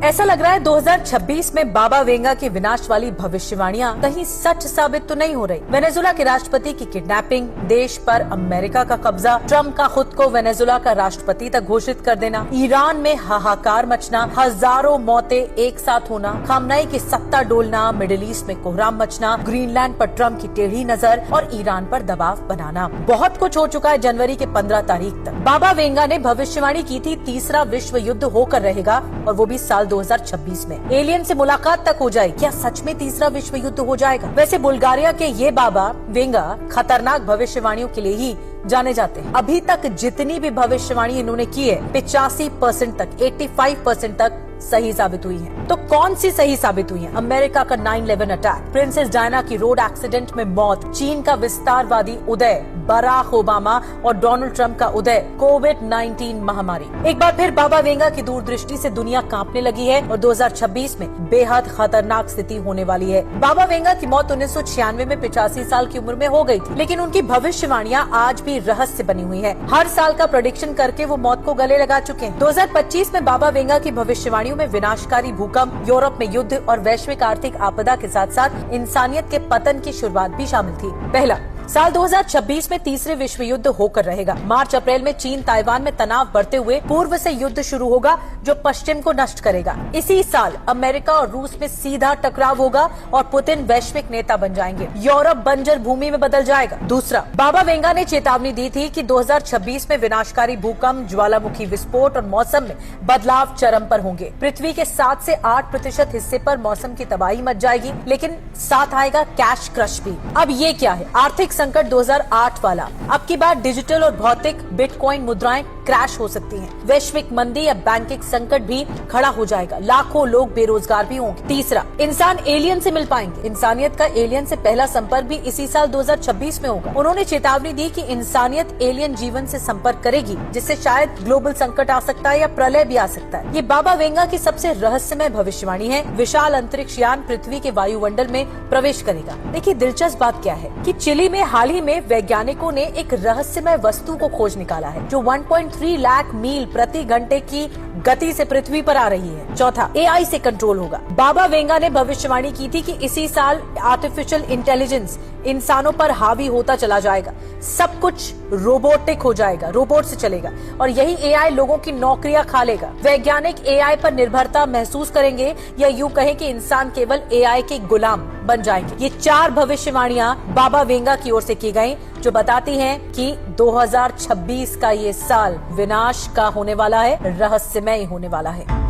ऐसा लग रहा है 2026 में बाबा वेंगा की विनाश वाली भविष्यवाणियां कहीं सच साबित तो नहीं हो रही। वेनेजुला के राष्ट्रपति की किडनैपिंग, देश पर अमेरिका का कब्जा, ट्रम्प का खुद को वेनेजुला का राष्ट्रपति तक घोषित कर देना, ईरान में हाहाकार मचना, हजारों मौतें एक साथ होना, खामनेई की सत्ता डोलना, मिडिल ईस्ट में कोहराम मचना, ग्रीनलैंड पर ट्रम्प की टेढ़ी नजर और ईरान पर दबाव बनाना, बहुत कुछ हो चुका है। जनवरी के 15 तारीख तक बाबा वेंगा ने भविष्यवाणी की थी तीसरा विश्व युद्ध होकर रहेगा और वो भी साल 2026 में। एलियन से मुलाकात तक हो जाएगी। क्या सच में तीसरा विश्व युद्ध हो जाएगा? वैसे बुल्गारिया के ये बाबा वेंगा खतरनाक भविष्यवाणियों के लिए ही जाने जाते हैं। अभी तक जितनी भी भविष्यवाणी इन्होंने की है 85% तक, 85% तक सही साबित हुई है। तो कौन सी सही साबित हुई है? अमेरिका का 9/11 अटैक, प्रिंसेस डायना की रोड एक्सीडेंट में मौत, चीन का विस्तारवादी उदय, बराक ओबामा और डोनाल्ड ट्रंप का उदय, कोविड-19 महामारी। एक बार फिर बाबा वेंगा की दूरदृष्टि से दुनिया कांपने लगी है और 2026 में बेहद खतरनाक स्थिति होने वाली है। बाबा वेंगा की मौत 1996 में 85 साल की उम्र में हो गई थी, लेकिन उनकी भविष्यवाणियां आज भी रहस्य बनी हुई है। हर साल का प्रेडिक्शन करके वो मौत को गले लगा चुके हैं। 2025 में बाबा वेंगा की भविष्यवाणियों में विनाशकारी भूकंप, यूरोप में युद्ध और वैश्विक आर्थिक आपदा के साथ साथ इंसानियत के पतन की शुरुआत भी शामिल थी। पहला, साल 2026 में तीसरे विश्व युद्ध होकर रहेगा। मार्च अप्रैल में चीन ताइवान में तनाव बढ़ते हुए पूर्व से युद्ध शुरू होगा जो पश्चिम को नष्ट करेगा। इसी साल अमेरिका और रूस में सीधा टकराव होगा और पुतिन वैश्विक नेता बन जाएंगे। यूरोप बंजर भूमि में बदल जाएगा। दूसरा, बाबा वेंगा ने चेतावनी दी थी कि 2026 में विनाशकारी भूकंप, ज्वालामुखी विस्फोट और मौसम में बदलाव चरम पर होंगे। पृथ्वी के 7 से 8% हिस्से पर मौसम की तबाही मच जाएगी, लेकिन साथ आएगा कैश क्रश भी। अब ये क्या है? आर्थिक संकट 2008 वाला। अब की बार डिजिटल और भौतिक बिटकॉइन मुद्राएं क्रैश हो सकती हैं। वैश्विक मंदी या बैंकिंग संकट भी खड़ा हो जाएगा। लाखों लोग बेरोजगार भी होंगे। तीसरा, इंसान एलियन से मिल पाएंगे। इंसानियत का एलियन से पहला संपर्क भी इसी साल 2026 में होगा। उन्होंने चेतावनी दी कि इंसानियत एलियन जीवन से संपर्क करेगी, जिससे शायद ग्लोबल संकट आ सकता है या प्रलय भी आ सकता है। ये बाबा वेंगा की सबसे रहस्यमय भविष्यवाणी है। विशाल अंतरिक्ष यान पृथ्वी के वायुमंडल में प्रवेश करेगा। देखिए, दिलचस्प बात क्या है कि चिली में हाल ही में वैज्ञानिकों ने एक रहस्यमय वस्तु को खोज निकाला है जो 1.3 लाख मील प्रति घंटे की गति से पृथ्वी पर आ रही है। चौथा, एआई से कंट्रोल होगा। बाबा वेंगा ने भविष्यवाणी की थी कि इसी साल आर्टिफिशियल इंटेलिजेंस इंसानों पर हावी होता चला जाएगा। सब कुछ रोबोटिक हो जाएगा, रोबोट से चलेगा और यही एआई लोगों की नौकरियां खा लेगा। वैज्ञानिक एआई पर निर्भरता महसूस करेंगे या यूं कहें कि इंसान केवल एआई के गुलाम बन जाएंगे। ये 4 भविष्यवाणियां बाबा वेंगा की ओर से की गई जो बताती हैं कि 2026 का ये साल विनाश का होने वाला है, रहस्यमय होने वाला है।